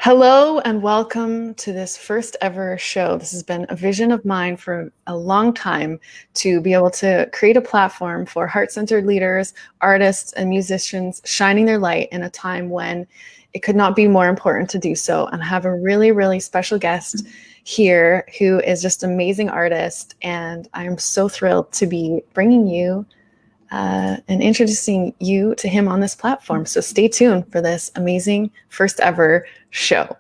Hello and welcome to this first ever show. This has been a vision of mine for a long time to be able to create a platform for heart-centered leaders, artists, and musicians shining their light in a time when it could not be more important to do so. And I have a really, really special guest here who is just an amazing artist. And I'm so thrilled to be bringing you and introducing you to him on this platform. So stay tuned for this amazing first ever show.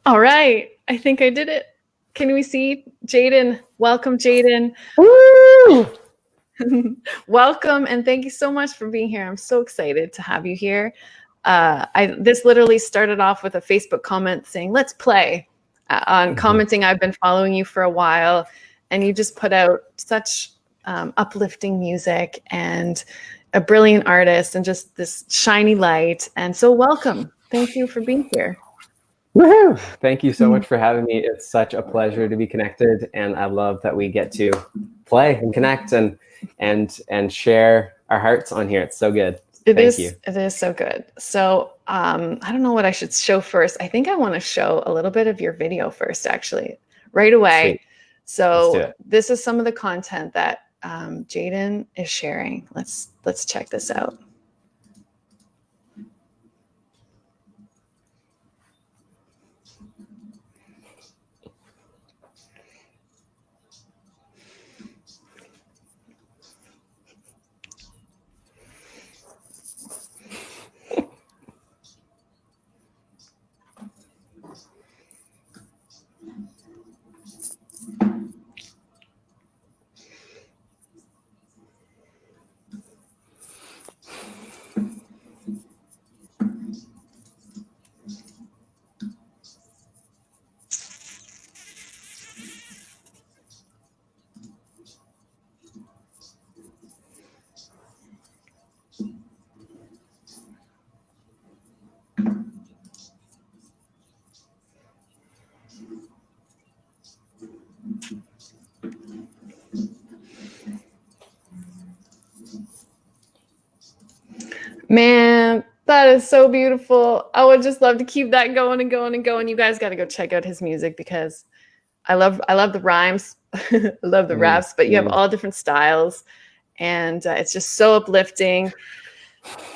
All right, I think I did it. Can we see Jayden? Welcome, Jayden. Woo! Welcome, and thank you so much for being here. I'm so excited to have you here. This literally started off with a Facebook comment saying, let's play. On commenting, I've been following you for a while, and you just put out such uplifting music and a brilliant artist and just this shiny light. And so welcome. Thank you for being here. Woohoo! Thank you so much for having me. It's such a pleasure to be connected, and I love that we get to play and connect and share our hearts on here. It's so good. Thank you. It is so good. So I don't know what I should show first. I think I want to show a little bit of your video first, actually, right away. Sweet. So this is some of the content that Jayden is sharing. Let's check this out. Man, that is so beautiful. I would just love to keep that going and going and going. You guys got to go check out his music because I love the rhymes. I love the raps, but you have all different styles, and it's just so uplifting.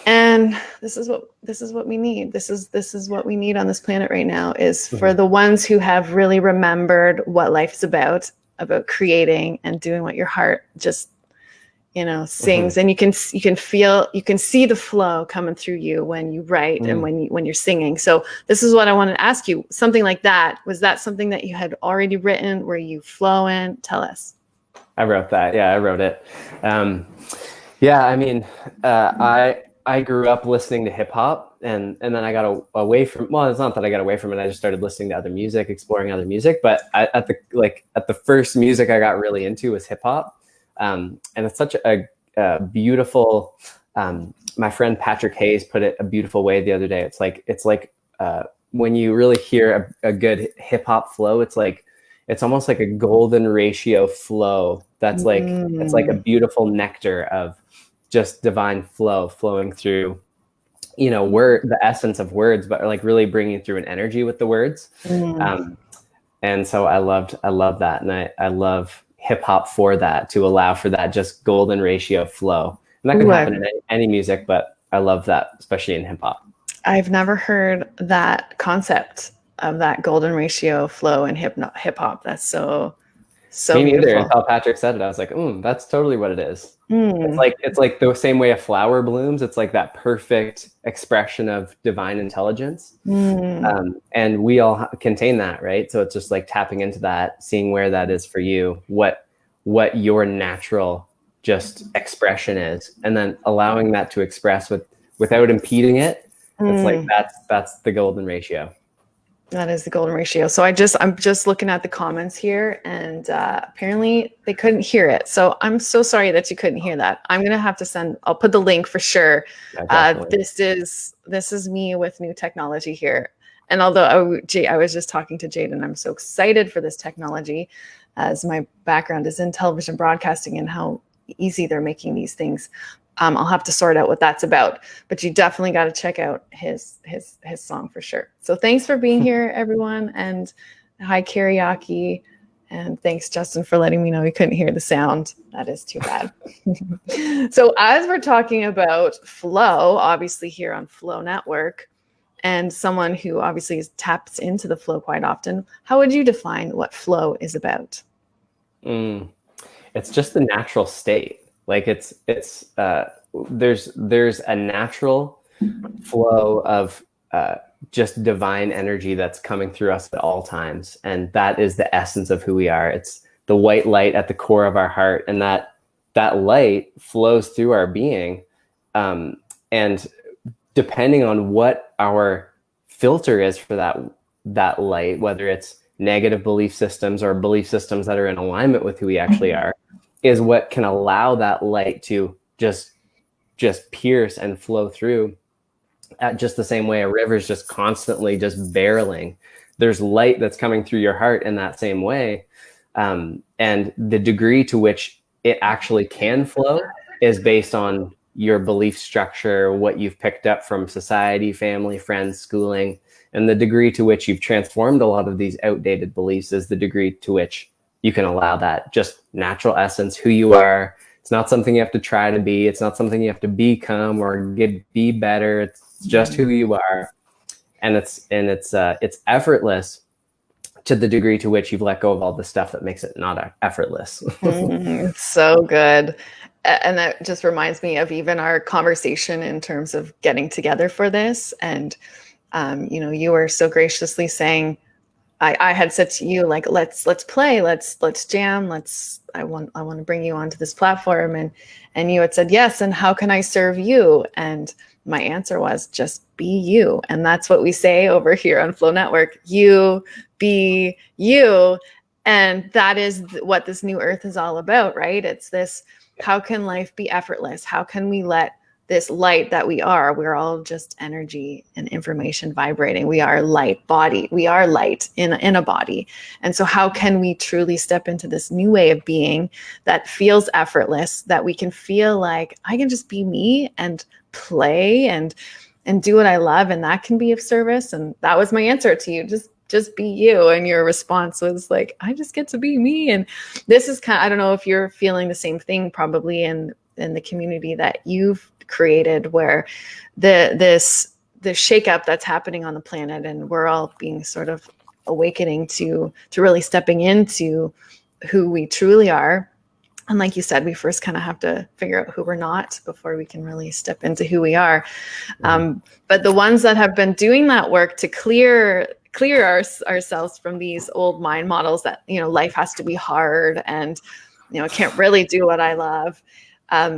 And this is what we need. This is what we need on this planet right now, is for the ones who have really remembered what life is about creating and doing what your heart just sings. And you can see the flow coming through you when you write and when you're singing. So this is what I wanted to ask you. Something like that, was that something that you had already written? Were you flowing? Tell us. I wrote that. Yeah, I wrote it. I mean, I grew up listening to hip hop, and then I got away from. Well, it's not that I got away from it. I just started listening to other music, exploring other music. But at the first music I got really into was hip hop. And it's such a beautiful, my friend Patrick Hayes put it a beautiful way the other day. It's like when you really hear a good hip hop flow, it's almost like a golden ratio flow. That's it's like a beautiful nectar of just divine flow flowing through, the essence of words, but like really bringing through an energy with the words. And so I love that. And I love hip hop for that, to allow for that just golden ratio flow. And that can happen in any music, but I love that, especially in hip hop. I've never heard that concept of that golden ratio flow in hip hop. That's so Me neither. beautiful. Until Patrick said it, I was like, that's totally what it is. It's like the same way a flower blooms. It's like that perfect expression of divine intelligence. And we all contain that, right? So it's just like tapping into that, seeing where that is for you, what your natural just expression is, and then allowing that to express without impeding it. It's like that's the golden ratio. That is the golden ratio. So I'm just looking at the comments here, and apparently they couldn't hear it. So I'm so sorry that you couldn't hear that. I'm gonna have to I'll put the link for sure. Yeah, this is me with new technology here. And although I was just talking to Jayden, I'm so excited for this technology, as my background is in television broadcasting and how easy they're making these things. I'll have to sort out what that's about, but you definitely got to check out his song for sure. So thanks for being here, everyone, and hi karaoke, and thanks Justin for letting me know you couldn't hear the sound. That is too bad. So as we're talking about flow, obviously here on Flow Network, and someone who obviously taps into the flow quite often, how would you define what flow is about? It's just the natural state. Like there's a natural flow of just divine energy that's coming through us at all times. And that is the essence of who we are. It's the white light at the core of our heart. And that light flows through our being. And depending on what our filter is for that light, whether it's negative belief systems or belief systems that are in alignment with who we actually are, is what can allow that light to just pierce and flow through at just the same way a river is just constantly just barreling. There's light that's coming through your heart in that same way. And the degree to which it actually can flow is based on your belief structure, what you've picked up from society, family, friends, schooling, and the degree to which you've transformed a lot of these outdated beliefs is the degree to which you can allow that just natural essence, who you are. It's not something you have to try to be. It's not something you have to become or be better. It's just who you are. And it's effortless to the degree to which you've let go of all the stuff that makes it not effortless. So good. And that just reminds me of even our conversation in terms of getting together for this. And, you were so graciously saying, I had said to you, like, let's play, let's jam. I want to bring you onto this platform. And you had said, yes. And how can I serve you? And my answer was just be you. And that's what we say over here on Flow Network. You be you. And that is what this new earth is all about, right? It's this, how can life be effortless? How can we let this light that we're all just energy and information vibrating. We are light body. We are light in a body. And so how can we truly step into this new way of being that feels effortless, that we can feel like I can just be me and play and do what I love. And that can be of service. And that was my answer to you. Just be you. And your response was like, I just get to be me. And this is I don't know if you're feeling the same thing probably in the community that you've created, where the shakeup that's happening on the planet, and we're all being sort of awakening to really stepping into who we truly are. And like you said, we first kind of have to figure out who we're not before we can really step into who we are. But the ones that have been doing that work to clear ourselves from these old mind models that, life has to be hard and, I can't really do what I love.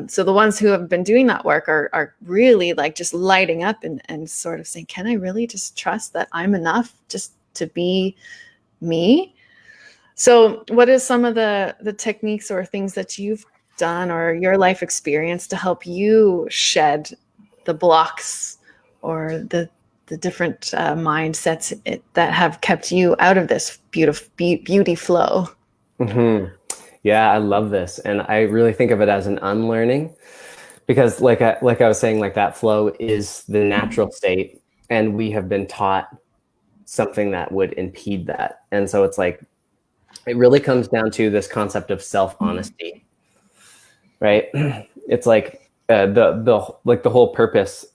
So the ones who have been doing that work are really like just lighting up and sort of saying, can I really just trust that I'm enough just to be me? So what is some of the techniques or things that you've done or your life experience to help you shed the blocks or the different mindsets that have kept you out of this beauty flow? Mm-hmm. Yeah, I love this. And I really think of it as an unlearning, because like I was saying, like that flow is the natural state, and we have been taught something that would impede that. And so it's like, it really comes down to this concept of self-honesty, right? It's like the whole purpose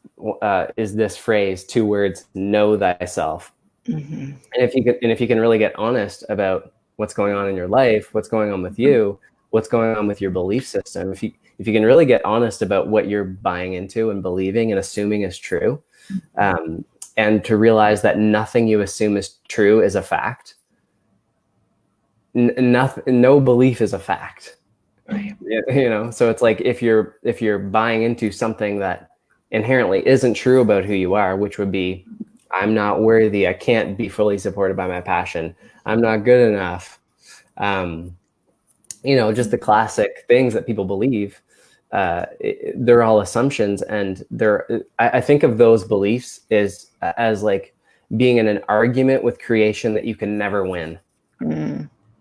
is this phrase, 2 words, know thyself. Mm-hmm. And if you can really get honest about what's going on in your life, what's going on with you, what's going on with your belief system, if you can really get honest about what you're buying into and believing and assuming is true, and to realize that nothing you assume is true is a fact. No belief is a fact. Right. So it's like if you're buying into something that inherently isn't true about who you are, which would be I'm not worthy. I can't be fully supported by my passion. I'm not good enough. Just the classic things that people believe. They're all assumptions, and I think of those beliefs as like being in an argument with creation that you can never win.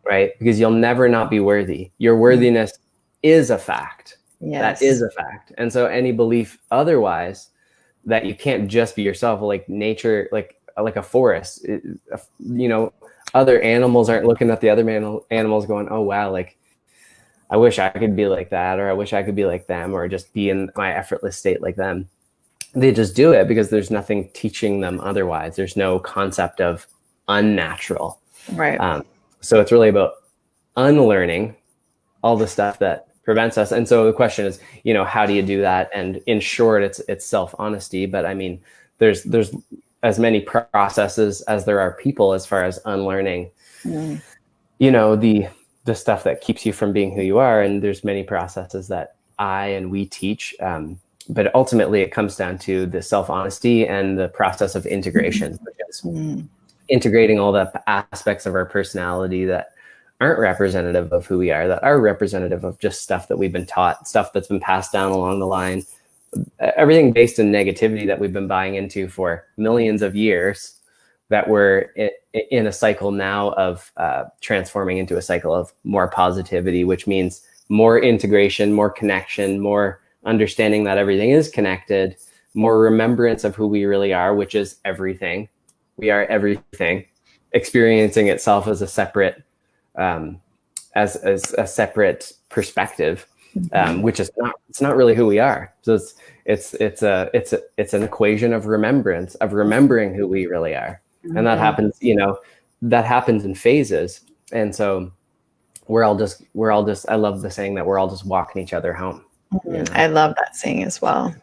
Right? Because you'll never not be worthy. Your worthiness is a fact. Yes. That is a fact. And so any belief otherwise, that you can't just be yourself, like nature, like a forest, other animals aren't looking at the other animals going, oh wow, like I wish I could be like that, or I wish I could be like them, or just be in my effortless state like them. They just do it because there's nothing teaching them otherwise. There's no concept of unnatural. Right. So it's really about unlearning all the stuff that prevents us. And so the question is, how do you do that? And in short, it's self-honesty. But I mean, there's as many processes as there are people as far as unlearning, the stuff that keeps you from being who you are. And there's many processes that we teach. But ultimately it comes down to the self-honesty and the process of integration, which is integrating all the aspects of our personality that aren't representative of who we are, that are representative of just stuff that we've been taught, stuff that's been passed down along the line, everything based in negativity that we've been buying into for millions of years, that we're in a cycle now of transforming into a cycle of more positivity, which means more integration, more connection, more understanding that everything is connected, more remembrance of who we really are, which is everything. We are everything, experiencing itself as a separate as a separate perspective, which is not really who we are. So it's an equation of remembrance, of remembering who we really are. And that happens, that happens in phases. And so we're all just, I love the saying that we're all just walking each other home. I love that saying as well.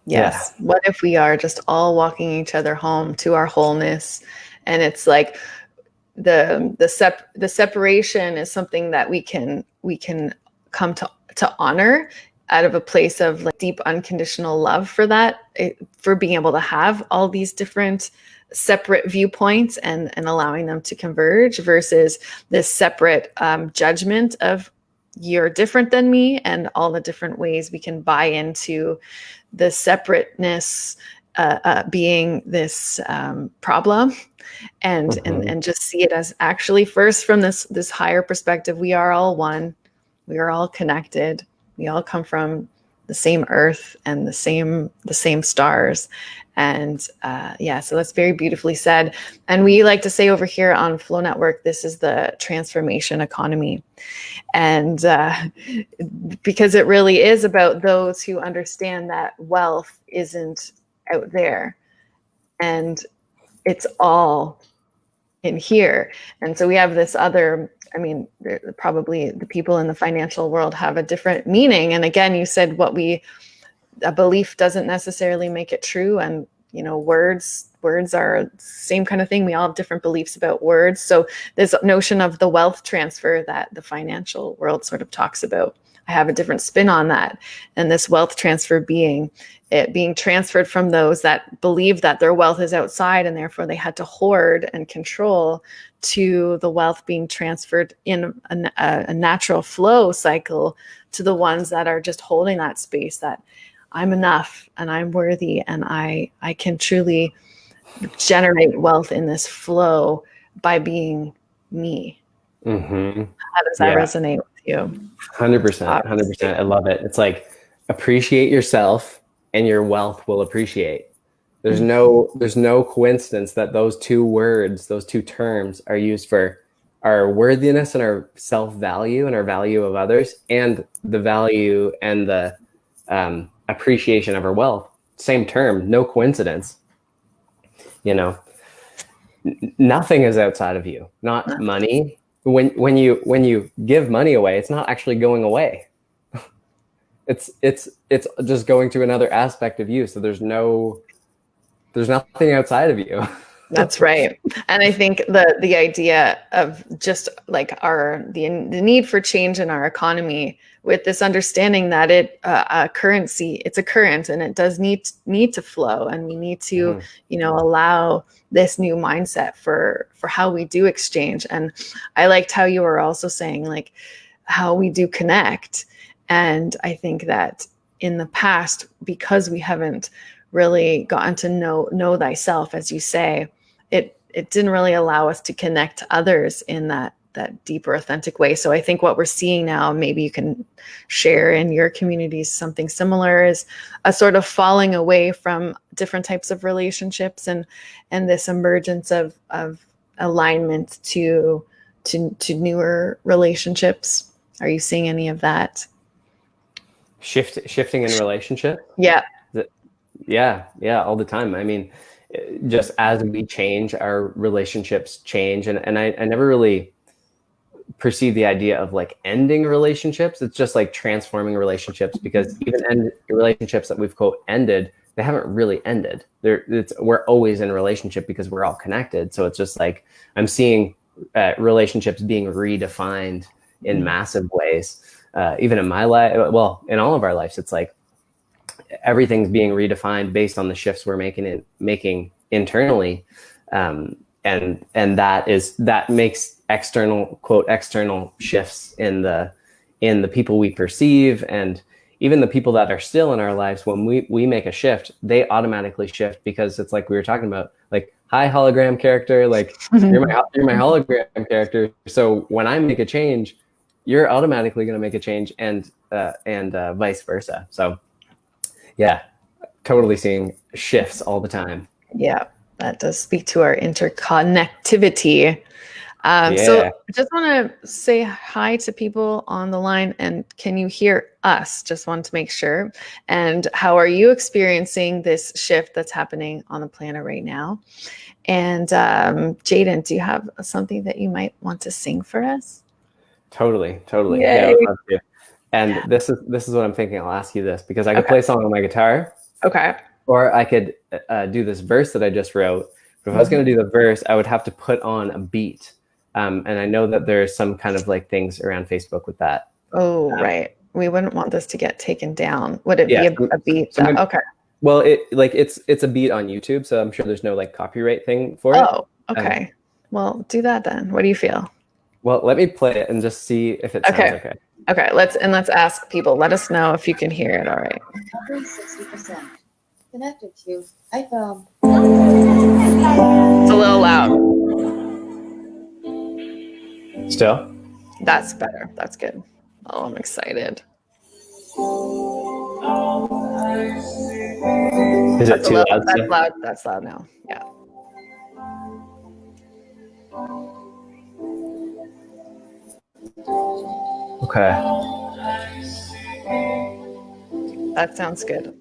Yes. Yeah. What if we are just all walking each other home to our wholeness? And it's like the separation is something that we can come to honor out of a place of like deep unconditional love for that, for being able to have all these different separate viewpoints and allowing them to converge, versus this separate judgment of you're different than me, and all the different ways we can buy into the separateness being this problem, and just see it as actually first from this higher perspective. We are all one. We are all connected. We all come from the same earth and the same stars. And so that's very beautifully said. And we like to say over here on Flow Network, this is the transformation economy. And because it really is about those who understand that wealth isn't out there, and it's all in here. And so we have this other, probably the people in the financial world have a different meaning. And again, you said a belief doesn't necessarily make it true. And, words are the same kind of thing. We all have different beliefs about words. So this notion of the wealth transfer that the financial world sort of talks about, I have a different spin on that. And this wealth transfer being transferred from those that believe that their wealth is outside and therefore they had to hoard and control, to the wealth being transferred in a natural flow cycle to the ones that are just holding that space, that I'm enough and I'm worthy and I can truly generate wealth in this flow by being me. Mm-hmm. How does that resonate with you? 100%. 100%. I love it. It's like, appreciate yourself and your wealth will appreciate. There's no coincidence that those two words, those two terms, are used for our worthiness and our self-value and our value of others, and the value and the appreciation of our wealth. Same term, no coincidence. Nothing is outside of you, not money. When you give money away, it's not actually going away. It's just going to another aspect of you. So there's nothing outside of you. That's right. And I think the idea of just like the need for change in our economy, with this understanding that a currency, it's a current, and it does need to flow, and we need to allow this new mindset for how we do exchange. And I liked how you were also saying like how we do connect. And I think that in the past, because we haven't really gotten to know thyself, as you say, it didn't really allow us to connect to others in that deeper, authentic way. So I think what we're seeing now, maybe you can share in your communities something similar, is a sort of falling away from different types of relationships and this emergence of alignment to newer relationships. Are you seeing any of that? Shifting in relationship? Yeah. Yeah, all the time. I mean, just as we change, our relationships change. And I never really perceive the idea of like ending relationships. It's just like transforming relationships, because even relationships that we've quote ended, they haven't really ended. We're always in a relationship because we're all connected. So it's just like I'm seeing relationships being redefined in massive ways. Even in my life, well, in all of our lives, it's like everything's being redefined based on the shifts we're making internally, and that makes external shifts in the people we perceive, and even the people that are still in our lives. When we make a shift, they automatically shift, because it's like we were talking about, like, hi hologram character, like you're my hologram character. So when I make a change, you're automatically going to make a change, and vice versa. So yeah, totally seeing shifts all the time. Yeah, that does speak to our interconnectivity. So I just want to say hi to people on the line, and can you hear us? Just want to make sure. And how are you experiencing this shift that's happening on the planet right now? And Jayden, do you have something that you might want to sing for us? Totally. Yay. Yeah, I would love to. And this is what I'm thinking. I'll ask you this, because I could play a song on my guitar. Okay. Or I could do this verse that I just wrote. But if I was going to do the verse, I would have to put on a beat. And I know that there's some kind of like things around Facebook with that. Oh, right. We wouldn't want this to get taken down. Would it be a beat? Okay. Well, it's a beat on YouTube, so I'm sure there's no like copyright thing for it. Oh, okay. Well, do that then. What do you feel? Well, let me play it and just see if it sounds okay. Okay, let's ask people. Let us know if you can hear it. All right. 60% connected to iPhone. It's a little loud. Still? That's better. That's good. Oh, I'm excited. Is it too loud? That's loud. That's loud now. Yeah. Okay. That sounds good.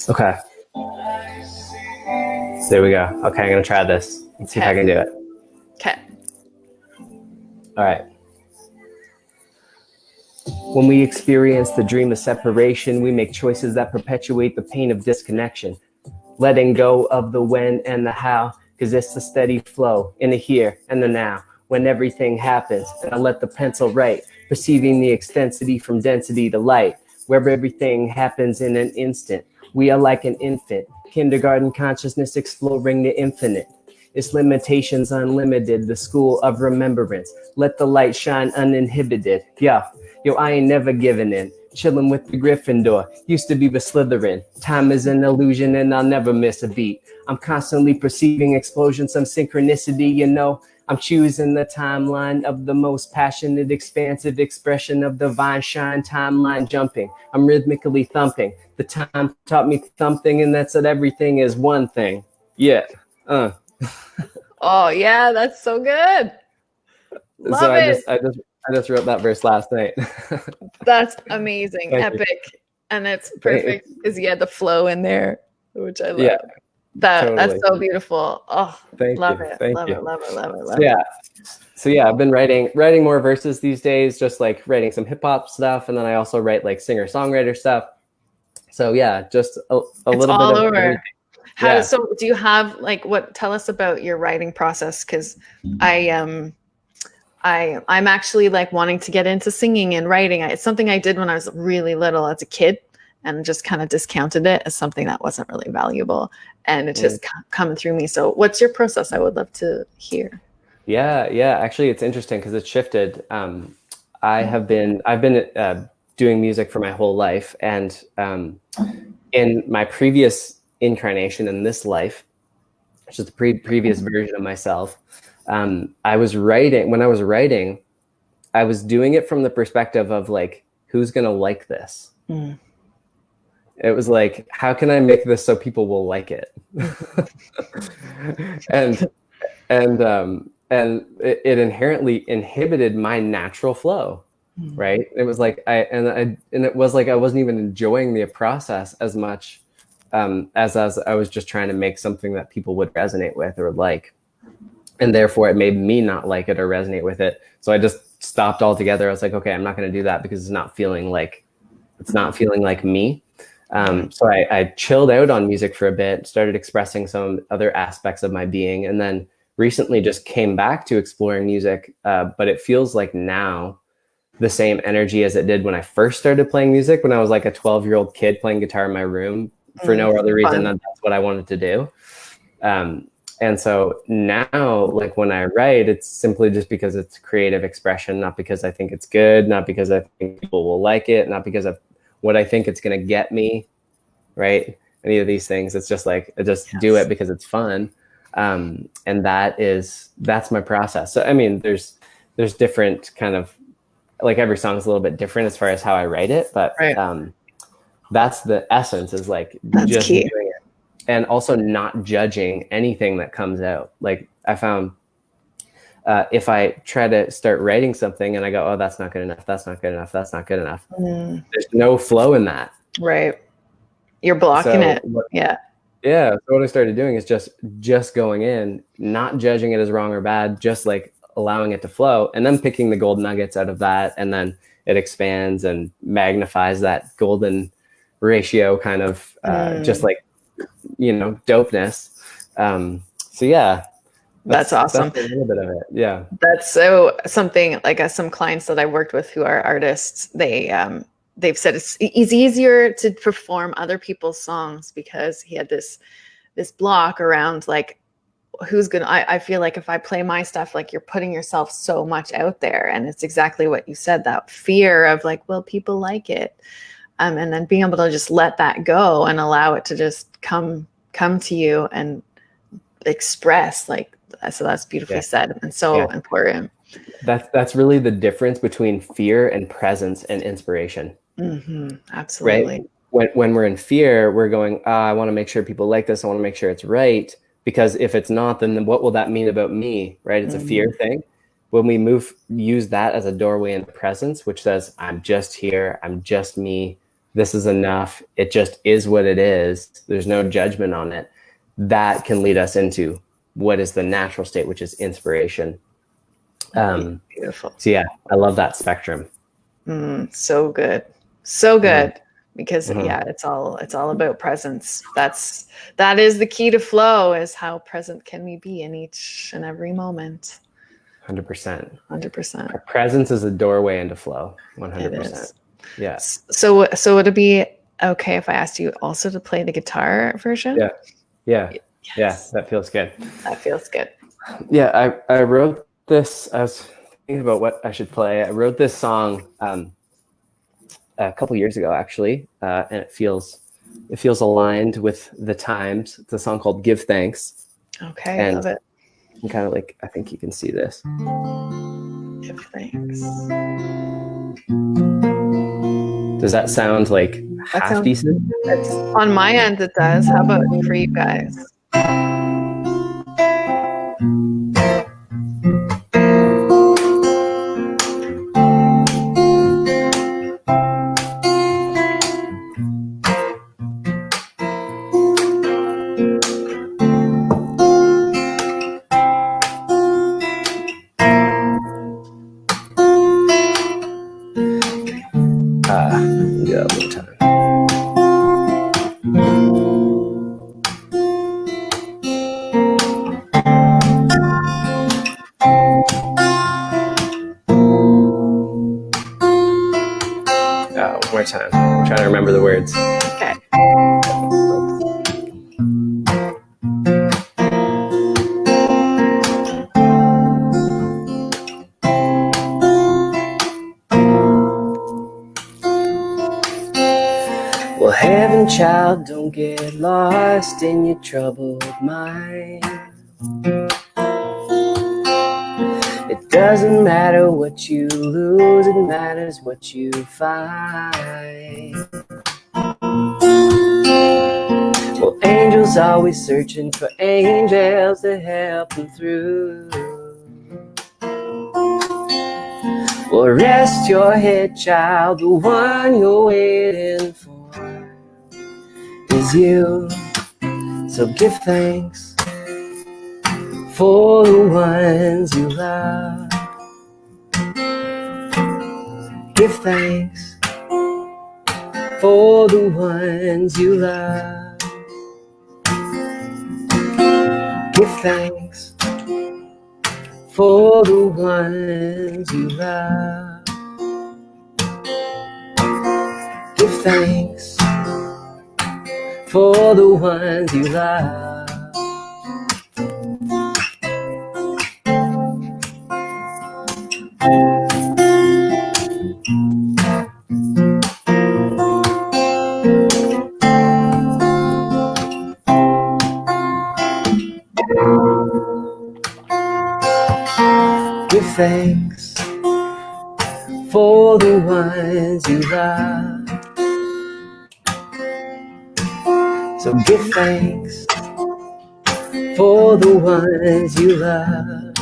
Okay. There we go. Okay, I'm going to try this. Let's see if I can do it. Okay. All right. When we experience the dream of separation, we make choices that perpetuate the pain of disconnection. Letting go of the when and the how, because it's the steady flow in the here and the now. When everything happens, and I let the pencil write, perceiving the extensity from density to light, where everything happens in an instant. We are like an infant, kindergarten consciousness exploring the infinite. Its limitations unlimited, the school of remembrance. Let the light shine uninhibited. Yo, I ain't never giving in. Chilling with the Gryffindor, used to be the Slytherin. Time is an illusion and I'll never miss a beat. I'm constantly perceiving explosions, some synchronicity, you know. I'm choosing the timeline of the most passionate, expansive expression of divine shine, timeline jumping. I'm rhythmically thumping. The time taught me something, and that's that everything is one thing. Yeah. Oh, yeah, that's so good. Love so it. I just wrote that verse last night. That's amazing. Epic. And it's perfect because the flow in there, which I love. Yeah. That's so beautiful. Oh, love it. Love it. So yeah, I've been writing more verses these days, just like writing some hip hop stuff, and then I also write like singer-songwriter stuff. So yeah, just a It's little all bit of over. everything. How so? Do you have like what? Tell us about your writing process, because I'm actually like wanting to get into singing and writing. It's something I did when I was really little as a kid, and just kind of discounted it as something that wasn't really valuable, and it's just coming through me. So, what's your process? I would love to hear. Yeah. Actually, it's interesting because it's shifted. I've been doing music for my whole life, and in my previous incarnation in this life, which is the previous version of myself, I was writing. When I was writing, I was doing it from the perspective of like, who's gonna like this? It was like, how can I make this so people will like it? and it inherently inhibited my natural flow, right? It was like it was like I wasn't even enjoying the process as much as I was just trying to make something that people would resonate with or like, and therefore it made me not like it or resonate with it. So I just stopped altogether. I was like, okay, I'm not going to do that because it's not feeling like me. So I chilled out on music for a bit, started expressing some other aspects of my being, and then recently just came back to exploring music. But it feels like now the same energy as it did when I first started playing music, when I was like a 12-year-old kid playing guitar in my room for no other reason than that's what I wanted to do. And so now, like when I write, it's simply just because it's creative expression, not because I think it's good, not because I think people will like it, not because of what I think it's going to get me, right? Any of these things. It's just like, I just do it because it's fun. And that's my process. So, I mean, there's different kind of, like every song is a little bit different as far as how I write it, but that's the essence, is like that's just key. doing it. And also not judging anything that comes out. Like I found if I try to start writing something and I go, oh, that's not good enough, that's not good enough, that's not good enough. There's no flow in that. Right. You're blocking it. Yeah. So what I started doing is just going in, not judging it as wrong or bad, just like allowing it to flow, and then picking the gold nuggets out of that. And then it expands and magnifies that golden ratio kind of just like, dopeness. So yeah, that's awesome. That's a little bit of it. Yeah. That's so something like some clients that I worked with who are artists, they've said it's easier to perform other people's songs because he had this block around like, who's gonna, I feel like if I play my stuff, like you're putting yourself so much out there, and it's exactly what you said, that fear of like, will people like it? And then being able to just let that go and allow it to just come to you and express, like, so that's beautifully said and so important. That's really the difference between fear and presence and inspiration. Absolutely. Right? When we're in fear, we're going, I want to make sure people like this. I want to make sure it's right. Because if it's not, then what will that mean about me? Right? It's a fear thing. When we use that as a doorway into presence, which says, I'm just here. I'm just me. This is enough. It just is what it is. There's no judgment on it. That can lead us into what is the natural state, which is inspiration. Beautiful. So yeah, I love that spectrum. So good. So good. Because it's all about presence. That is the key to flow, is how present can we be in each and every moment. 100%. Our presence is a doorway into flow. 100%. Yes. So would it be okay if I asked you also to play the guitar version? Yeah. Yes. That feels good. Yeah. I wrote this. I was thinking about what I should play. I wrote this song a couple years ago, actually, and it feels aligned with the times. It's a song called "Give Thanks." Okay, I love it. I'm kind of like, I think you can see this. Give thanks. Does that sound like half decent? On my end, it does. How about for you guys? Yeah, one time. One more time. I'm trying to remember the words. Okay. Well, heaven, child, don't get lost in your troubled mind. It doesn't matter what you lose, it matters what you find. Well, angels always searching for angels to help them through. Well, rest your head, child, the one you're waiting for is you. So give thanks for the ones you love. Give thanks for the ones you love. Give thanks for the ones you love. Give thanks for the ones you love. Give thanks for the ones you love. So give thanks for the ones you love.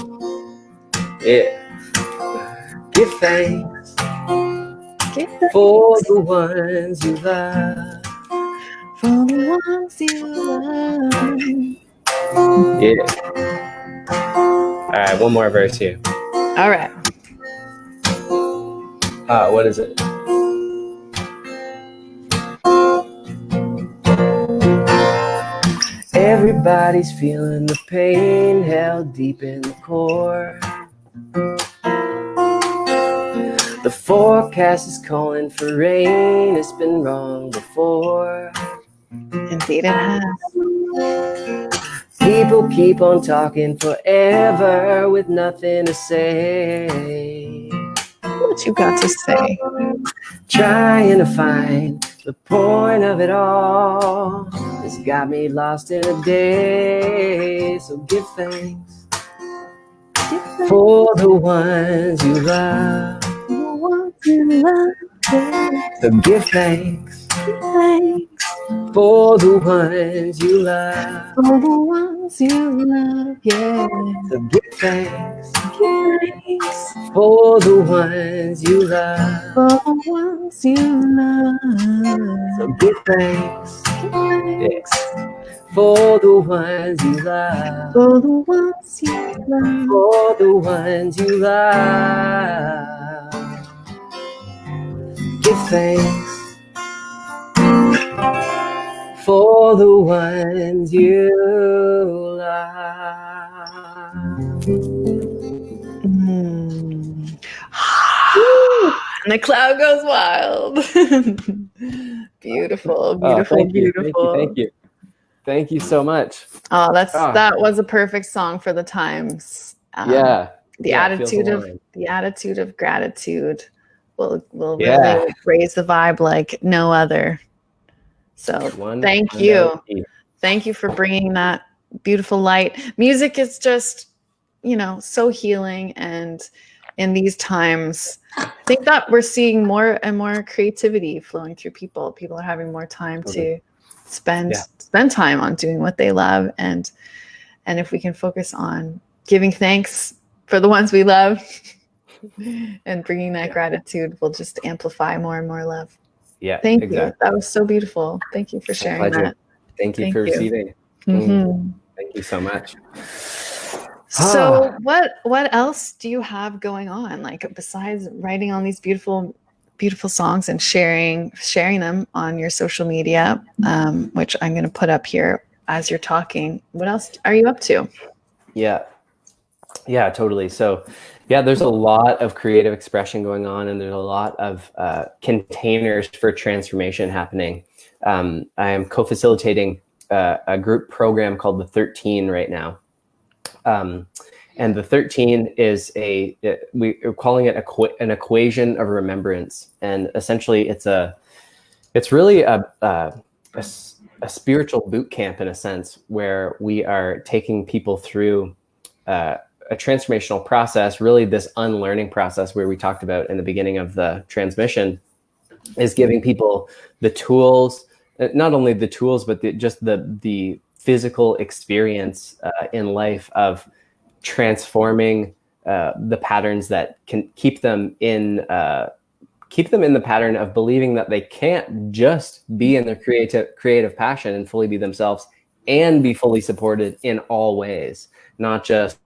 Yeah. Give thanks for the ones you love. For the ones you love. Yeah. All right, one more verse here. All right. What is it? Everybody's feeling the pain held deep in the core. The forecast is calling for rain. It's been wrong before. Indeed it has. People keep on talking forever with nothing to say. What you got to say? Trying to find the point of it all. It's got me lost in a day. So give thanks for the ones you love. The ones you love. So give thanks for the ones you love. For the ones you love, yeah. So give thanks for the ones you love. For the ones you love. So give thanks, yes, for the ones you love. For the ones you love. For the ones you love. Give thanks for the ones you love. And the cloud goes wild. Beautiful, beautiful, beautiful. Thank you so much. Oh, that was a perfect song for the times. The attitude of gratitude will really raise the vibe like no other. So thank you. Thank you for bringing that beautiful light. Music is just, so healing. And in these times, I think that we're seeing more and more creativity flowing through people. People are having more time to spend time on doing what they love. And if we can focus on giving thanks for the ones we love and bringing that gratitude, will just amplify more and more love. Yeah, thank you. That was so beautiful. Thank you for sharing that. Thank you for receiving. Mm-hmm. Thank you so much. So what else do you have going on, like besides writing on these beautiful songs and sharing them on your social media, which I'm going to put up here as you're talking? What else are you up to? Yeah. Yeah, totally. So, yeah, there's a lot of creative expression going on, and there's a lot of containers for transformation happening. I am co-facilitating a group program called the 13 right now. And the 13 is we're calling it an equation of remembrance. And essentially it's really a spiritual boot camp in a sense, where we are taking people through a transformational process, really this unlearning process where we talked about in the beginning of the transmission, is giving people the tools, not only the tools, but just the physical experience in life of transforming the patterns that can keep them in the pattern of believing that they can't just be in their creative passion and fully be themselves, and be fully supported in all ways, not just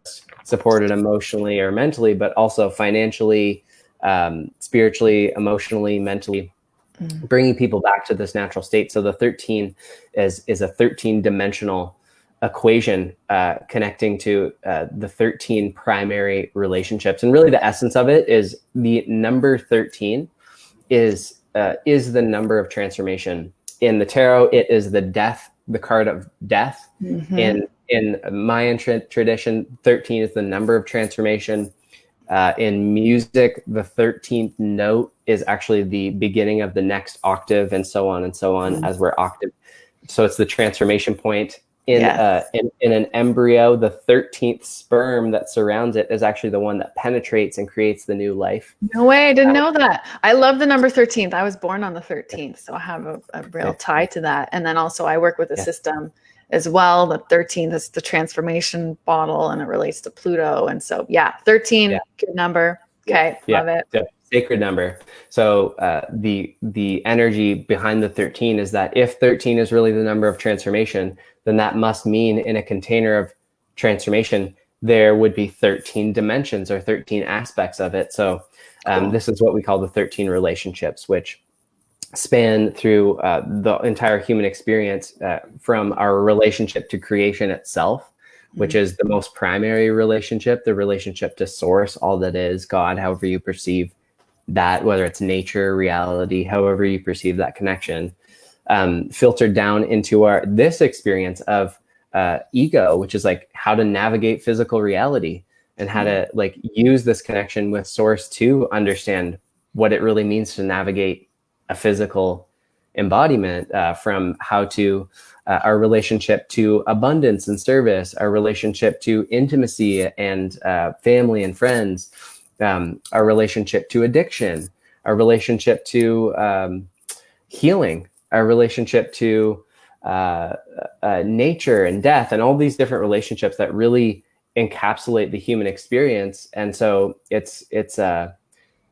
supported emotionally or mentally, but also financially, spiritually, emotionally, mentally, bringing people back to this natural state. So the 13 is a 13-dimensional equation connecting to the 13 primary relationships. And really the essence of it is the number 13 is the number of transformation. In the tarot, it is the card of death. In Mayan tradition, 13 is the number of transformation. In music, the 13th note is actually the beginning of the next octave, and so on as we're octave. So it's the transformation point. In an embryo, the 13th sperm that surrounds it is actually the one that penetrates and creates the new life. No way, I didn't know that. I love the number 13th. I was born on the 13th, so I have a real tie to that. And then also I work with a system as well. The 13th is the transformation bottle, and it relates to Pluto. And so, 13, good number. Okay, love it. Yeah. Sacred number. So the energy behind the 13 is that if 13 is really the number of transformation, then that must mean in a container of transformation, there would be 13 dimensions or 13 aspects of it. So this is what we call the 13 relationships, which span through the entire human experience, from our relationship to creation itself, which is the most primary relationship, the relationship to source, all that is, God, however you perceive that, whether it's nature, reality, however you perceive that connection, filtered down into this experience of ego, which is like how to navigate physical reality and how to like use this connection with source to understand what it really means to navigate a physical embodiment, from how to our relationship to abundance and service, our relationship to intimacy and family and friends, our relationship to addiction, our relationship to healing, our relationship to nature and death, and all these different relationships that really encapsulate the human experience. And so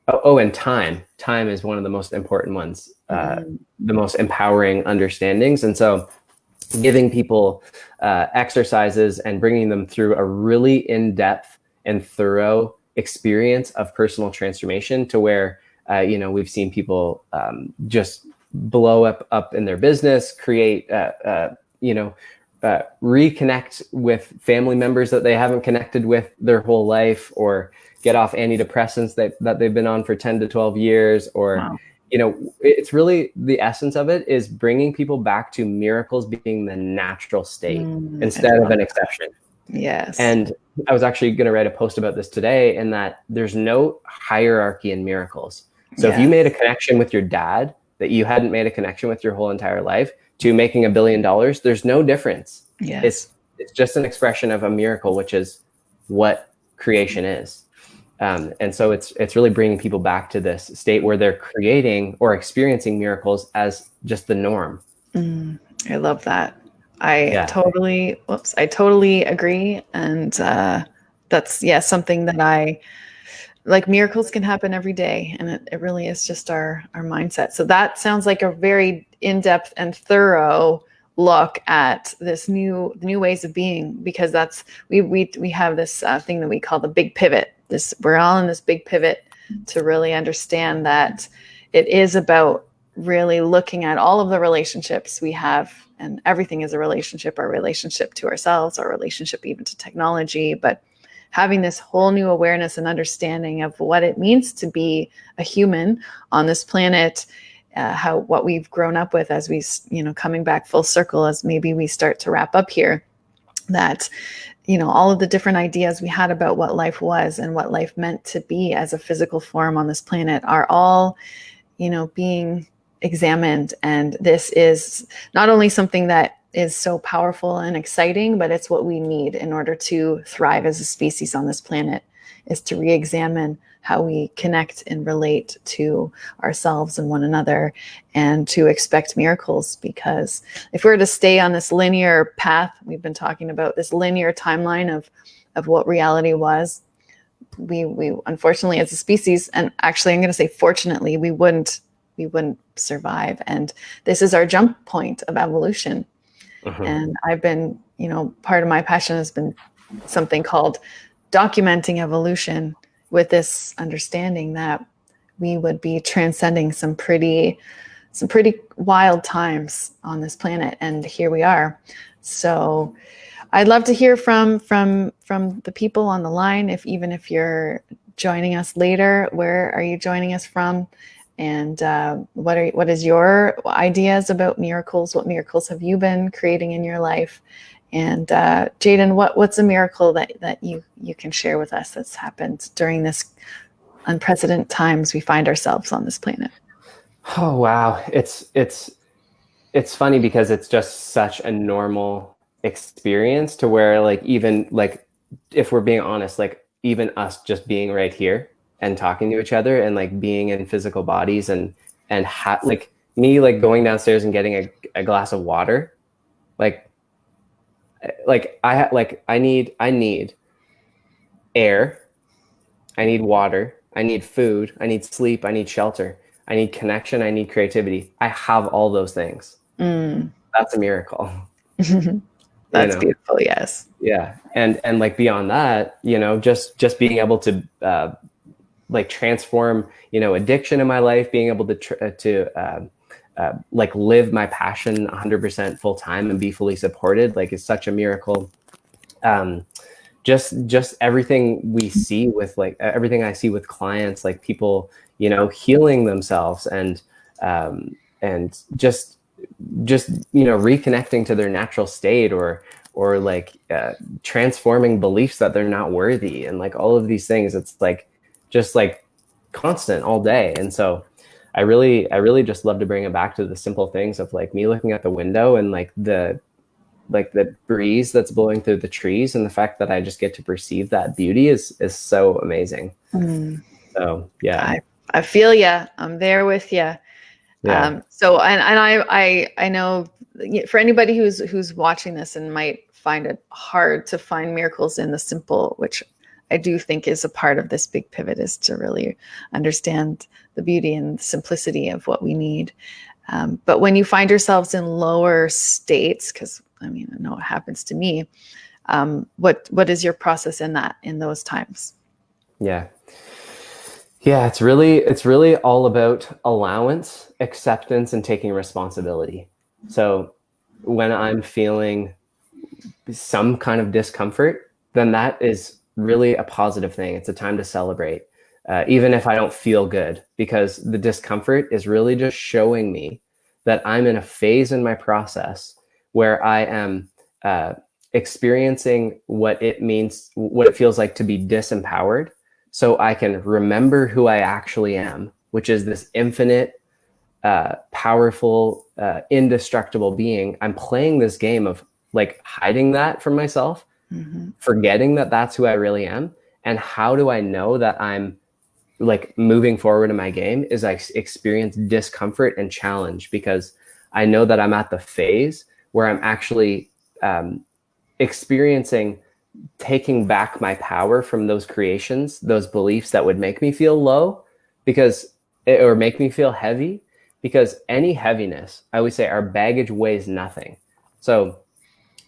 and time is one of the most important ones, the most empowering understandings. And so giving people exercises and bringing them through a really in-depth and thorough experience of personal transformation, to where we've seen people just blow up in their business, create reconnect with family members that they haven't connected with their whole life, or get off antidepressants that they've been on for 10 to 12 years, or it's really the essence of it is bringing people back to miracles being the natural state instead of an exception. Yes. And I was actually going to write a post about this today, in that there's no hierarchy in miracles. So if you made a connection with your dad that you hadn't made a connection with your whole entire life, to making $1 billion, there's no difference. Yes. It's just an expression of a miracle, which is what creation is. And so it's really bringing people back to this state where they're creating or experiencing miracles as just the norm. I love that. I totally agree. And that's something that I like. Miracles can happen every day, and it really is just our mindset. So that sounds like a very in-depth and thorough look at this new ways of being, because that's we have this thing that we call the big pivot. We're all in this big pivot to really understand that it is about really looking at all of the relationships we have, and everything is a relationship, our relationship to ourselves, our relationship even to technology, but having this whole new awareness and understanding of what it means to be a human on this planet, what we've grown up with as we, coming back full circle as maybe we start to wrap up here, that, all of the different ideas we had about what life was and what life meant to be as a physical form on this planet are all, being examined. And this is not only something that is so powerful and exciting, but it's what we need in order to thrive as a species on this planet, is to re-examine how we connect and relate to ourselves and one another, and to expect miracles. Because if we were to stay on this linear path, we've been talking about this linear timeline of what reality was, we unfortunately as a species, and actually I'm going to say fortunately, we wouldn't survive. And this is our jump point of evolution. And I've been, part of my passion has been something called documenting evolution, with this understanding that we would be transcending some pretty wild times on this planet. And here we are. So I'd love to hear from the people on the line. Even if you're joining us later, where are you joining us from? And what is your ideas about miracles? What miracles have you been creating in your life? And Jayden, what's a miracle that you can share with us that's happened during this unprecedented times we find ourselves on this planet? Oh wow, it's funny because it's just such a normal experience to where, like, even like, if we're being honest, like even us just being right here and talking to each other and like being in physical bodies and like me like going downstairs and getting a glass of water, like I need air, I need water, I need food, I need sleep, I need shelter, I need connection, I need creativity. I have all those things. That's a miracle. That's beautiful. Yes. Yeah. And like beyond that, just being able to like transform, addiction in my life, being able to like live my passion 100% full time and be fully supported, like, is such a miracle. Just everything we see with, like, everything I see with clients, like people, healing themselves and just reconnecting to their natural state, or like transforming beliefs that they're not worthy, and like all of these things. It's like just like constant all day. And so I really just love to bring it back to the simple things of like me looking at the window and like the breeze that's blowing through the trees, and the fact that I just get to perceive that beauty is so amazing. So yeah, I feel ya. I'm there with ya. Yeah. So I know for anybody who's watching this and might find it hard to find miracles in the simple, which I do think is a part of this big pivot, is to really understand the beauty and simplicity of what we need. But when you find yourselves in lower states, because I know it happens to me, what is your process in those times? Yeah, it's really all about allowance, acceptance, and taking responsibility. So when I'm feeling some kind of discomfort, then that is really a positive thing. It's a time to celebrate, even if I don't feel good, because the discomfort is really just showing me that I'm in a phase in my process where I am experiencing what it feels like to be disempowered, so I can remember who I actually am, which is this infinite, powerful, indestructible being. I'm playing this game of like hiding that from myself, forgetting that that's who I really am. And how do I know that I'm like moving forward in my game? Is I experience discomfort and challenge, because I know that I'm at the phase where I'm actually experiencing taking back my power from those creations, those beliefs that would make me feel low, or make me feel heavy, because any heaviness, I would say our baggage weighs nothing. So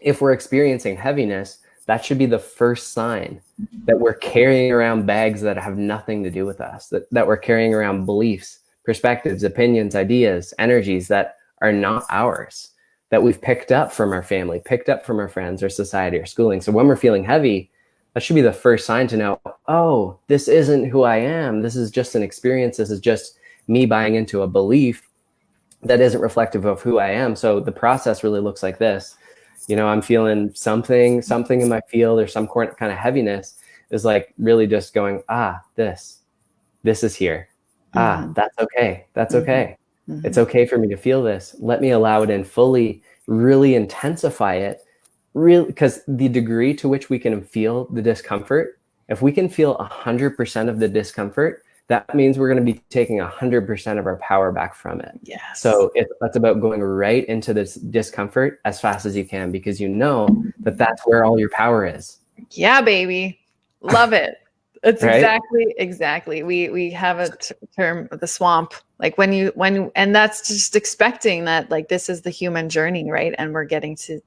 if we're experiencing heaviness, that should be the first sign that we're carrying around bags that have nothing to do with us, that we're carrying around beliefs, perspectives, opinions, ideas, energies that are not ours, that we've picked up from our family, picked up from our friends or society or schooling. So when we're feeling heavy, That should be the first sign to know, oh, this isn't who I am. This is just an experience. This is just me buying into a belief that isn't reflective of who I am. So the process really looks like this. I'm feeling something in my field, or some kind of heaviness, is like really just going, this is here. That's okay. That's okay. It's okay for me to feel this. Let me allow it in fully, really intensify it. Really, because the degree to which we can feel the discomfort, if we can feel 100% of the discomfort, that means we're going to be taking 100% of our power back from it. Yes. So that's about going right into this discomfort as fast as you can, because you know that that's where all your power is. Yeah, baby. Love it. It's right? exactly. We have a term, the swamp, like and that's just expecting that, like, this is the human journey, right? And we're getting to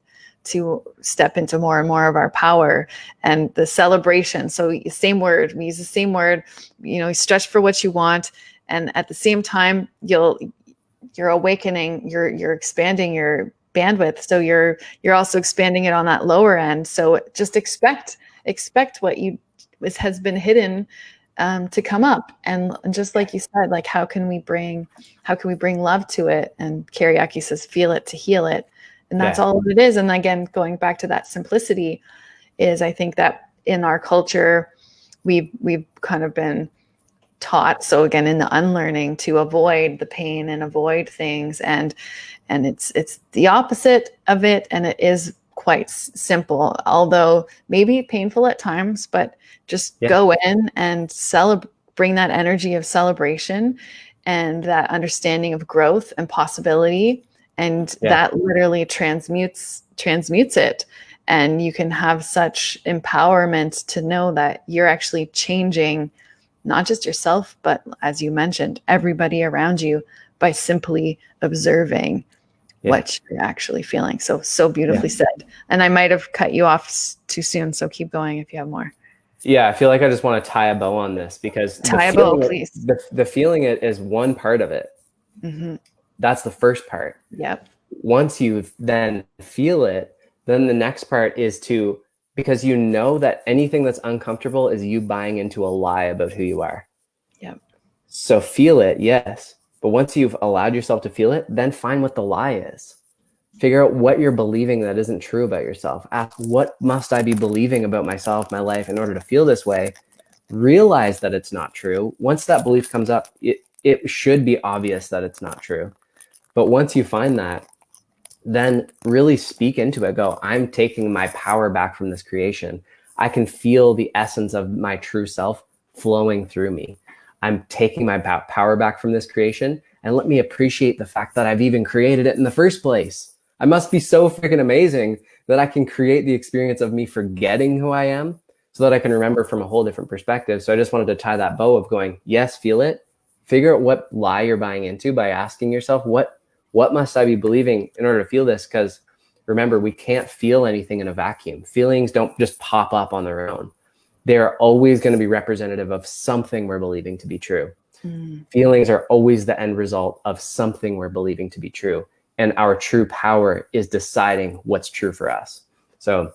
step into more and more of our power and the celebration. So same word, we use the same word, you stretch for what you want. And at the same time, you're awakening, you're expanding your bandwidth. So you're also expanding it on that lower end. So just expect what has been hidden to come up. And just like you said, like, how can we bring love to it? And Kariaki says, feel it to heal it. And that's all it is. And again, going back to that simplicity, is I think that in our culture, we've kind of been taught, so again, in the unlearning, to avoid the pain and avoid things. And it's the opposite of it. And it is quite simple, although maybe painful at times, but just go in and bring that energy of celebration and that understanding of growth and possibility. And that literally transmutes it. And you can have such empowerment to know that you're actually changing not just yourself, but as you mentioned, everybody around you, by simply observing what you're actually feeling. So beautifully said. And I might have cut you off too soon, so keep going if you have more. Yeah, I feel like I just want to tie a bow on this, because please. The feeling it is one part of it. That's the first part. Yep. Once you then feel it, then the next part is because you know that anything that's uncomfortable is you buying into a lie about who you are. Yep. So feel it, yes. But once you've allowed yourself to feel it, then find what the lie is. Figure out what you're believing that isn't true about yourself. Ask, what must I be believing about myself, my life, in order to feel this way? Realize that it's not true. Once that belief comes up, it should be obvious that it's not true. But once you find that, then really speak into it. Go, I'm taking my power back from this creation. I can feel the essence of my true self flowing through me. I'm taking my power back from this creation, and let me appreciate the fact that I've even created it in the first place. I must be so freaking amazing that I can create the experience of me forgetting who I am, so that I can remember from a whole different perspective. So I just wanted to tie that bow of going, yes, feel it. Figure out what lie you're buying into by asking yourself, what must I be believing in order to feel this? Because remember, we can't feel anything in a vacuum. Feelings don't just pop up on their own. They're always going to be representative of something we're believing to be true. Feelings are always the end result of something we're believing to be true. And our true power is deciding what's true for us. So,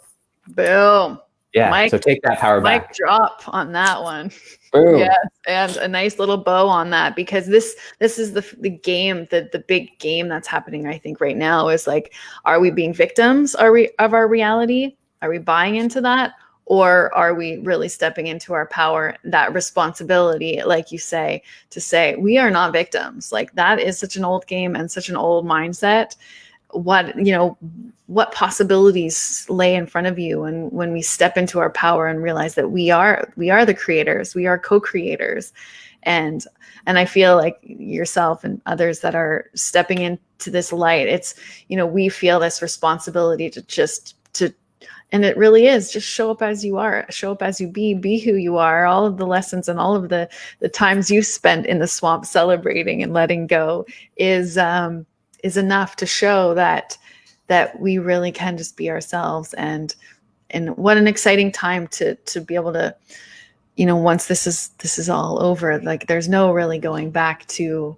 boom. Yeah. So take that power back. Mic drop on that one. Boom. Yes, and a nice little bow on that, because this is the game, the big game that's happening, I think, right now, is like, are we being victims of our reality? Are we buying into that? Or are we really stepping into our power, that responsibility, like you say, to say we are not victims? Like, that is such an old game and such an old mindset. What possibilities lay in front of you, and when we step into our power and realize that we are the creators, we are co-creators. And I feel like yourself and others that are stepping into this light, it's, we feel this responsibility to and it really is just show up as you are, show up as you be who you are. All of the lessons and all of the times you spent in the swamp celebrating and letting go is enough to show that we really can just be ourselves. And what an exciting time to be able to, once this is all over, like, there's no really going back to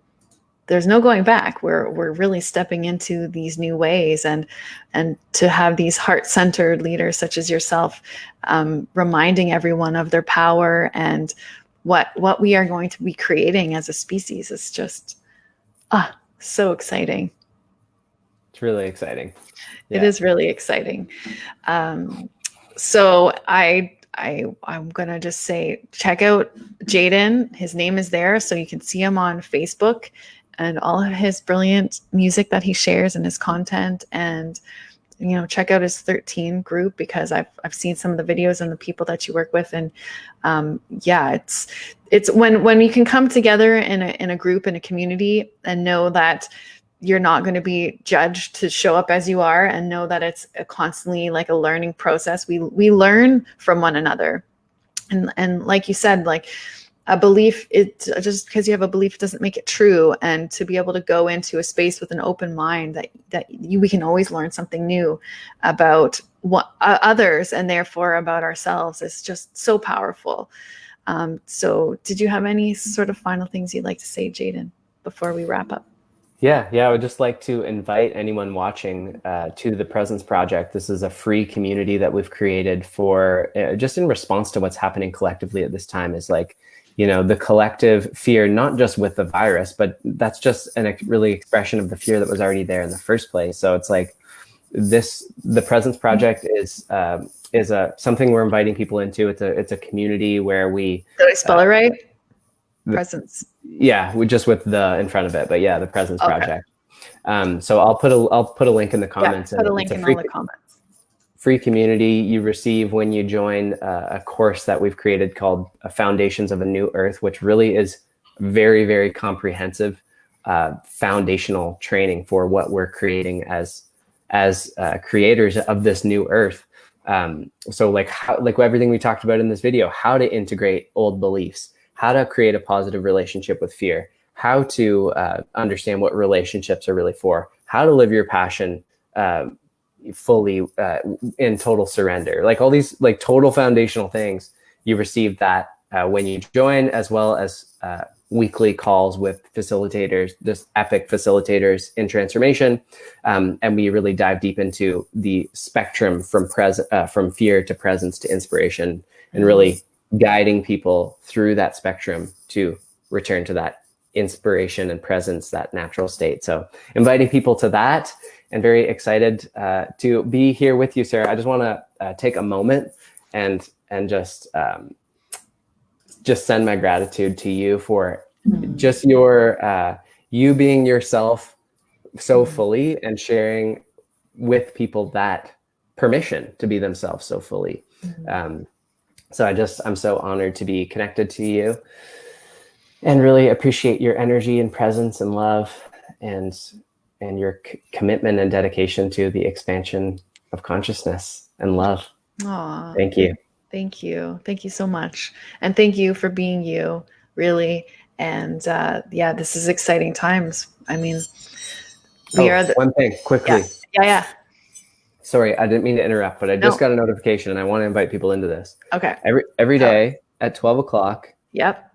there's no going back. We're really stepping into these new ways, and to have these heart-centered leaders such as yourself, reminding everyone of their power and what we are going to be creating as a species is just so exciting. It's really exciting. It is really exciting. So I'm gonna just say, check out Jayden. His name is there, so you can see him on Facebook and all of his brilliant music that he shares and his content. And check out his 13 group, because I've seen some of the videos and the people that you work with, and it's when we can come together in a group, in a community, and know that you're not going to be judged to show up as you are, and know that it's constantly like a learning process. We learn from one another. And like you said, like a belief, just because you have a belief doesn't make it true. And to be able to go into a space with an open mind we can always learn something new about what others, and therefore about ourselves, is just so powerful. So did you have any sort of final things you'd like to say, Jayden, before we wrap up? Yeah, I would just like to invite anyone watching to the Presence Project. This is a free community that we've created for just in response to what's happening collectively at this time, is like, the collective fear, not just with the virus, but that's just really expression of the fear that was already there in the first place. So it's like the Presence Project is something we're inviting people into. It's a community where we... Did I spell it right? Presence. Yeah, we just with the in front of it, but yeah, the Presence Project. So I'll put a link in the comments. Yeah, put a link in all the comments. Free community you receive when you join a course that we've created called Foundations of a New Earth, which really is very, very comprehensive foundational training for what we're creating as creators of this new earth. So like everything we talked about in this video, how to integrate old beliefs, how to create a positive relationship with fear, how to understand what relationships are really for, how to live your passion fully in total surrender. Like all these like total foundational things, you receive that when you join, as well as weekly calls with facilitators, just epic facilitators in transformation. And we really dive deep into the spectrum from fear to presence to inspiration, and really guiding people through that spectrum to return to that inspiration and presence, that natural state. So inviting people to that, and very excited to be here with you, Sara. I just want to take a moment and just send my gratitude to you for just your you being yourself so fully, and sharing with people that permission to be themselves so fully. So I'm so honored to be connected to you, and really appreciate your energy and presence and love, and your commitment and dedication to the expansion of consciousness and love. Aww. Thank you. Thank you. Thank you so much. And thank you for being you, really. And this is exciting times. I mean, one thing quickly. Yeah. Sorry, I didn't mean to interrupt, but I just got a notification, and I want to invite people into this. Okay. Every day at 12 o'clock. Yep.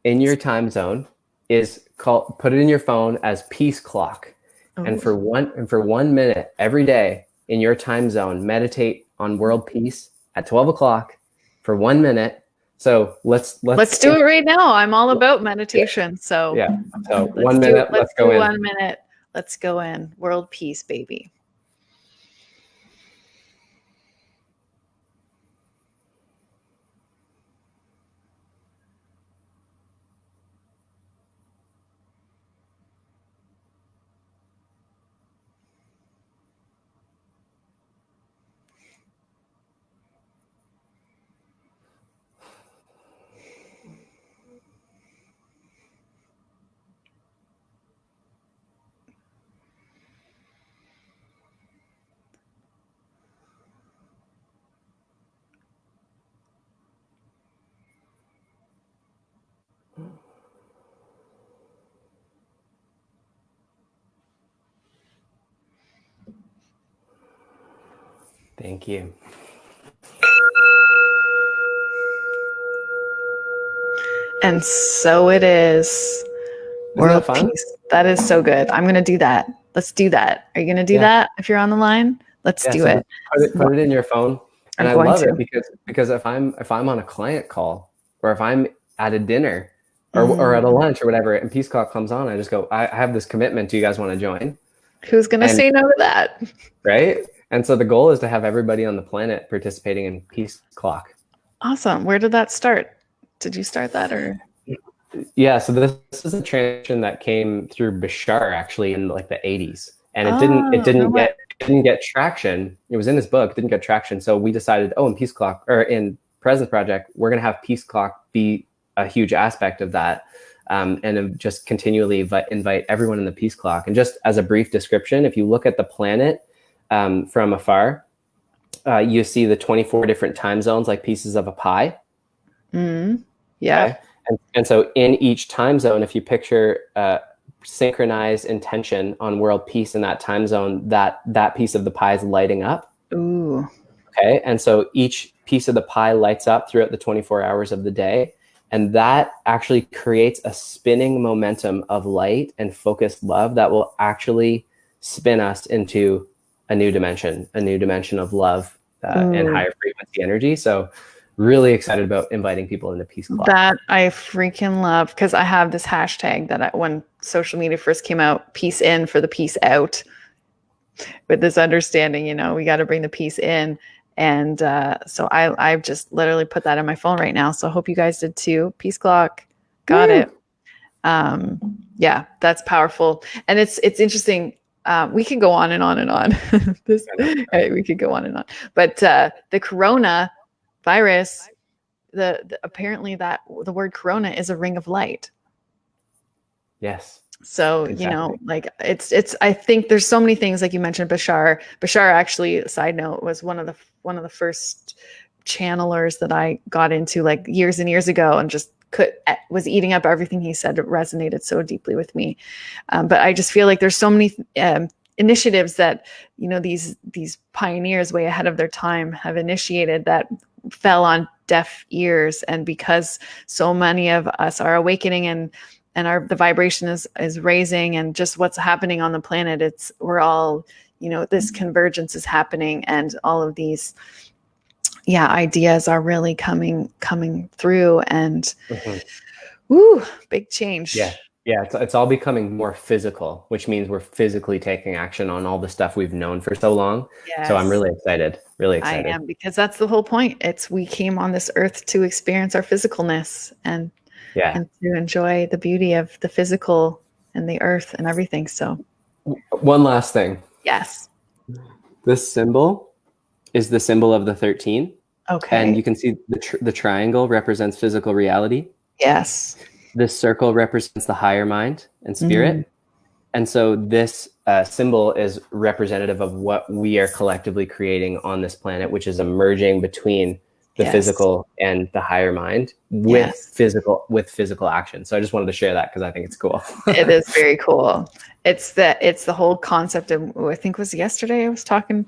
In your time zone put it in your phone as peace clock. Oh. And for 1 minute every day in your time zone, meditate on world peace at 12 o'clock for 1 minute. So let's do it right now. I'm all about meditation. So yeah. So 1 minute. Let's go in. 1 minute. Let's go in. World peace, baby. Thank you. And so it is. World peace. That is so good. I'm going to do that. Let's do that. Are you going to do that if you're on the line? Let's do it. Put it in your phone. And I love it because if I'm on a client call, or if I'm at a dinner or at a lunch or whatever, and Peace Clock comes on, I just go, I have this commitment. Do you guys want to join? Who's going to say no to that? Right. And so the goal is to have everybody on the planet participating in Peace Clock. Awesome. Where did that start? Did you start that or? Yeah. So this is a transition that came through Bashar actually in like the 80s. And it didn't get traction. It was in his book, didn't get traction. So we decided, in Peace Clock, or in Presence Project, we're going to have Peace Clock be a huge aspect of that, and just continually invite everyone in the Peace Clock. And just as a brief description, if you look at the planet from afar, you see the 24 different time zones like pieces of a pie. Yeah. Okay? And so in each time zone, if you picture synchronized intention on world peace in that time zone, that piece of the pie is lighting up. Ooh. Okay. And so each piece of the pie lights up throughout the 24 hours of the day. And that actually creates a spinning momentum of light and focused love that will actually spin us into a new dimension of love and higher frequency energy. So really excited about inviting people into Peace Clock. That I freaking love, because I have this hashtag that when social media first came out, peace in for the peace out, with this understanding, we got to bring the peace in. And so I've just literally put that on my phone right now. So I hope you guys did too. Peace Clock. Got it. Yeah, that's powerful. And it's interesting. We could go on and on and on. We could go on and on. But the corona virus, apparently that the word corona is a ring of light. Yes. So, exactly. It's I think there's so many things, like you mentioned, Bashar actually, side note, was one of the first channelers that I got into like years and years ago, and just was eating up everything he said. It resonated so deeply with me. But I just feel like there's so many initiatives that, these pioneers way ahead of their time have initiated that fell on deaf ears. And because so many of us are awakening and the vibration is raising, and just what's happening on the planet, we're all, this convergence is happening, and all of these ideas are really coming through, and big change. Yeah, it's all becoming more physical, which means we're physically taking action on all the stuff we've known for so long. Yes. So I'm really excited. I am, because that's the whole point. We came on this earth to experience our physicalness and to enjoy the beauty of the physical and the earth and everything. So one last thing. Yes. This symbol is the symbol of the 13. Okay. And you can see the triangle represents physical reality. Yes. This circle represents the higher mind and spirit. And so this symbol is representative of what we are collectively creating on this planet, which is emerging between the physical and the higher mind with physical action. So I just wanted to share that because I think it's cool. It is very cool. It's the whole concept of, I think it was yesterday I was talking,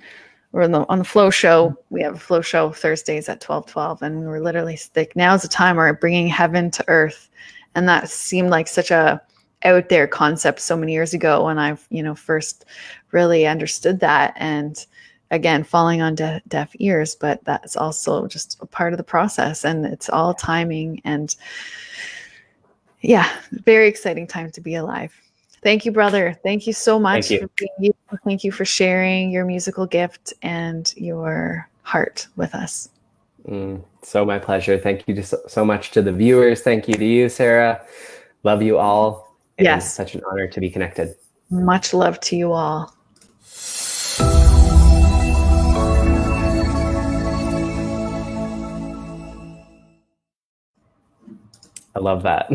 or on the flow show. We have a flow show Thursdays at 12:12, and we were literally like, now's the time we're bringing heaven to earth. And that seemed like such a out there concept so many years ago when I, first really understood that. And again, falling on deaf ears, but that's also just a part of the process, and it's all timing. And very exciting time to be alive. Thank you, brother. Thank you so much for being you. Thank you for sharing your musical gift and your heart with us. So my pleasure. Thank you so much to the viewers. Thank you to you, Sarah. Love you all. It's such an honor to be connected. Much love to you all. I love that.